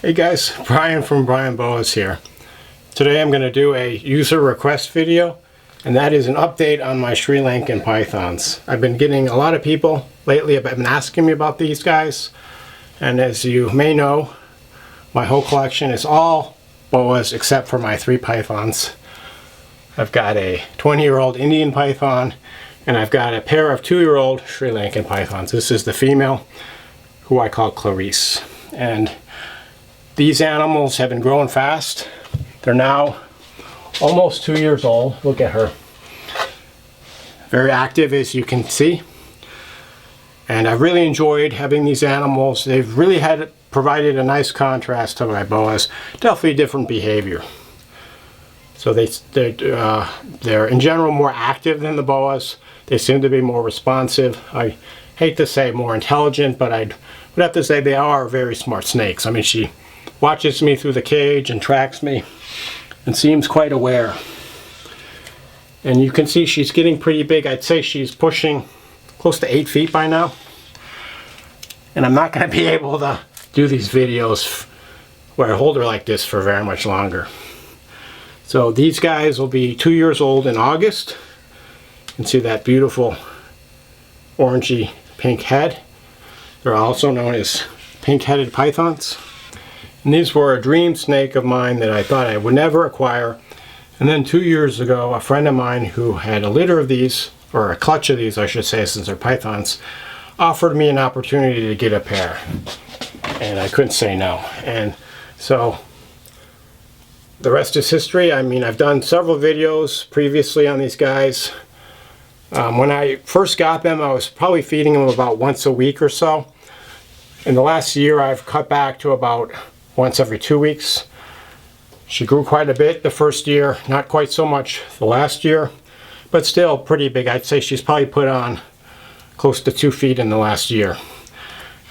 Hey guys, Brian from Boas here. Today I'm going to do a user request video, and that is an update on my Sri Lankan pythons. I've been getting a lot of people lately have been asking me about these guys, and as you may know, my whole collection is all boas except for my 3 pythons. I've got a 20-year-old Indian python, and I've got a pair of 2-year-old Sri Lankan pythons. This is the female, who I call Clarice. And these animals have been growing fast. They're now almost 2 years old. Look at her. Very active, as you can see. And I've really enjoyed having these animals. They've really provided a nice contrast to my boas. Definitely different behavior. So they're in general more active than the boas. They seem to be more responsive. I hate to say more intelligent, but I would have to say they are very smart snakes. I mean, she watches me through the cage and tracks me and seems quite aware. And you can see she's getting pretty big. I'd say she's pushing close to 8 feet by now. And I'm not going to be able to do these videos where I hold her like this for very much longer. So these guys will be 2 years old in August. You can see that beautiful orangey pink head. They're also known as pink-headed pythons. And these were a dream snake of mine that I thought I would never acquire. And then 2 years ago, a friend of mine who had a litter of these, or a clutch of these I should say, since they're pythons, offered me an opportunity to get a pair. And I couldn't say no. And so the rest is history. I mean, I've done several videos previously on these guys. When I first got them, I was probably feeding them about once a week or so. In the last year, I've cut back to about once every 2 weeks. She grew quite a bit the first year, not quite so much the last year, but still pretty big. I'd say she's probably put on close to 2 feet in the last year.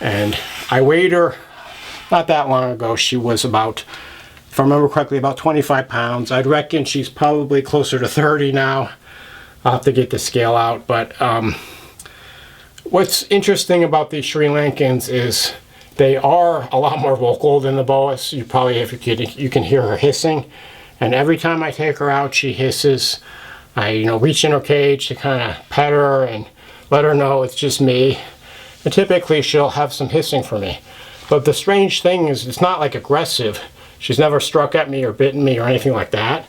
And I weighed her not that long ago. She was about, if I remember correctly, about 25 pounds. I'd reckon she's probably closer to 30 now. I'll have to get the scale out, but what's interesting about these Sri Lankans is they are a lot more vocal than the boas. You probably, if you can hear her hissing, and every time I take her out, she hisses. I, reach in her cage to kind of pet her and let her know it's just me. And typically, she'll have some hissing for me. But the strange thing is, it's not like aggressive. She's never struck at me or bitten me or anything like that.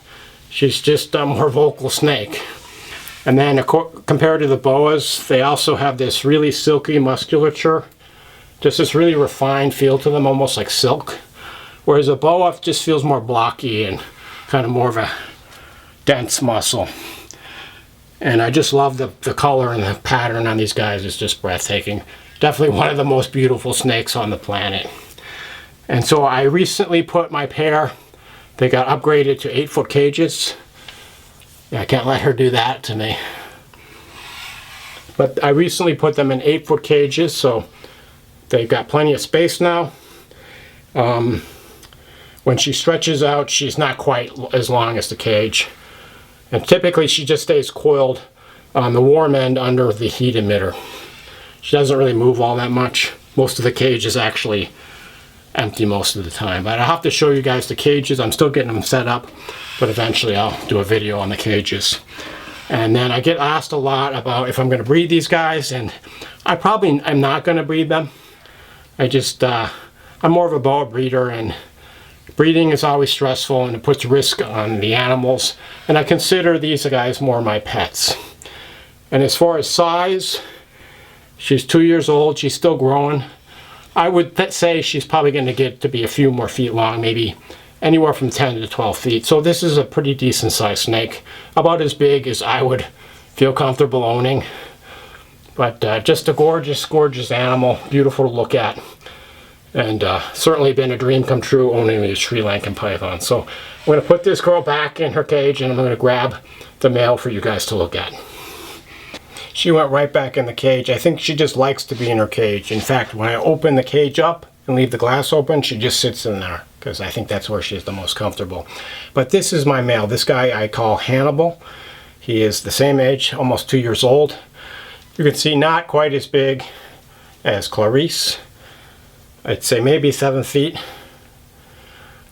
She's just a more vocal snake. And then compared to the boas, they also have this really silky musculature. Just this really refined feel to them, almost like silk. Whereas a boa just feels more blocky and kind of more of a dense muscle. And I just love the color and the pattern on these guys. It's just breathtaking. Definitely one of the most beautiful snakes on the planet. And so I recently put my pair, they got upgraded to 8-foot cages. Yeah, I can't let her do that to me. But I recently put them in 8-foot cages, so they've got plenty of space now. When she stretches out, she's not quite as long as the cage. And typically she just stays coiled on the warm end under the heat emitter. She doesn't really move all that much. Most of the cage is actually empty most of the time. But I'll have to show you guys the cages. I'm still getting them set up, but eventually I'll do a video on the cages. And then I get asked a lot about if I'm going to breed these guys, and I probably am not going to breed them. I'm more of a boa breeder, and breeding is always stressful and it puts risk on the animals. And I consider these guys more my pets. And as far as size, she's 2 years old. She's still growing. I would say she's probably going to get to be a few more feet long, maybe anywhere from 10 to 12 feet. So this is a pretty decent sized snake, about as big as I would feel comfortable owning. But just a gorgeous, gorgeous animal, beautiful to look at. And certainly been a dream come true owning these Sri Lankan pythons. So I'm going to put this girl back in her cage, and I'm going to grab the male for you guys to look at. She went right back in the cage. I think she just likes to be in her cage. In fact, when I open the cage up and leave the glass open, she just sits in there because I think that's where she's the most comfortable. But this is my male. This guy I call Hannibal. He is the same age, almost 2 years old. You can see not quite as big as Clarice. I'd say maybe 7 feet.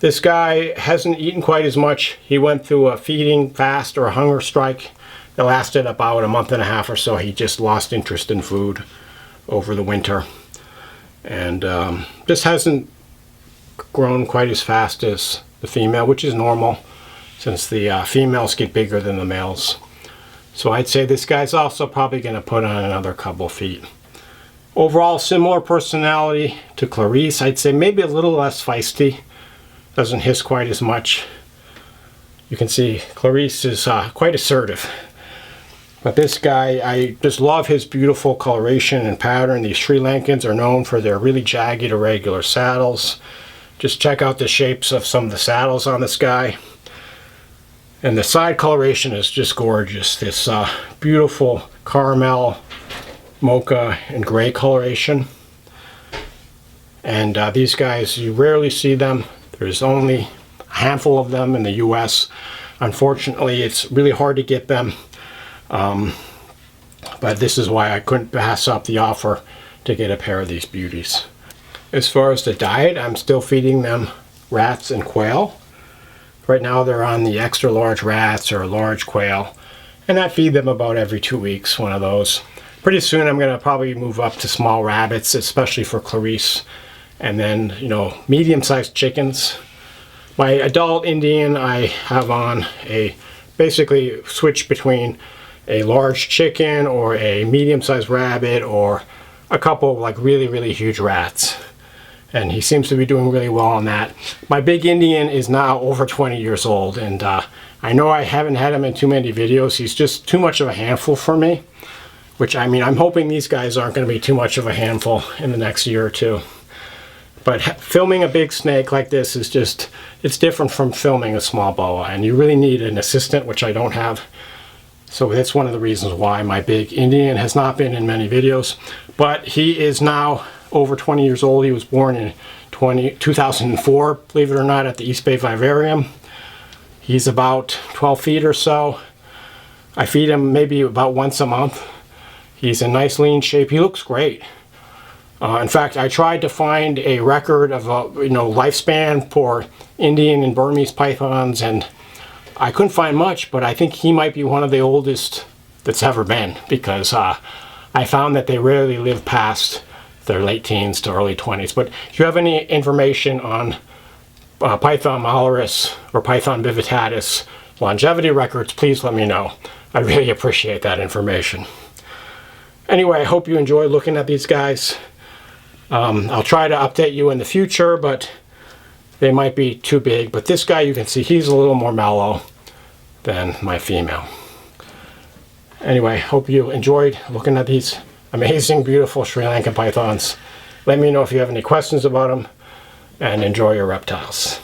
This guy hasn't eaten quite as much. He went through a feeding fast or a hunger strike that lasted about a month and a half or so. He just lost interest in food over the winter. And this hasn't grown quite as fast as the female, which is normal since the females get bigger than the males. So I'd say this guy's also probably going to put on another couple feet. Overall, similar personality to Clarice. I'd say maybe a little less feisty. Doesn't hiss quite as much. You can see Clarice is quite assertive. But this guy, I just love his beautiful coloration and pattern. These Sri Lankans are known for their really jagged, irregular saddles. Just check out the shapes of some of the saddles on this guy. And the side coloration is just gorgeous. This beautiful caramel, mocha, and gray coloration. And these guys, you rarely see them. There's only a handful of them in the US. Unfortunately, it's really hard to get them. But this is why I couldn't pass up the offer to get a pair of these beauties. As far as the diet, I'm still feeding them rats and quail. Right now they're on the extra large rats or large quail, and I feed them about every 2 weeks, one of those. Pretty soon I'm going to probably move up to small rabbits, especially for Clarice, and then, you know, medium-sized chickens. My adult Indian, I have on a basically switch between a large chicken or a medium-sized rabbit or a couple of like really huge rats. And he seems to be doing really well on that. My big Indian is now over 20 years old, and I know I haven't had him in too many videos. He's just too much of a handful for me, which, I mean, I'm hoping these guys aren't going to be too much of a handful in the next year or two. But filming a big snake like this is just, it's different from filming a small boa, and you really need an assistant, which I don't have. So that's one of the reasons why my big Indian has not been in many videos. But he is now over 20 years old. He was born in 2004, believe it or not, at the East Bay Vivarium. He's about 12 feet or so. I feed him maybe about once a month. He's in nice lean shape. He looks great. In fact, I tried to find a record of lifespan for Indian and Burmese pythons, and I couldn't find much, but I think he might be one of the oldest that's ever been, because I found that they rarely live past their late teens to early 20s. But if you have any information on Python malaris or Python vividatus longevity records, please let me know. I really appreciate that information. Anyway, I hope you enjoy looking at these guys. I'll try to update you in the future, but they might be too big. But this guy, you can see he's a little more mellow than my female. Anyway, hope you enjoyed looking at these amazing, beautiful Sri Lankan pythons. Let me know if you have any questions about them, and enjoy your reptiles.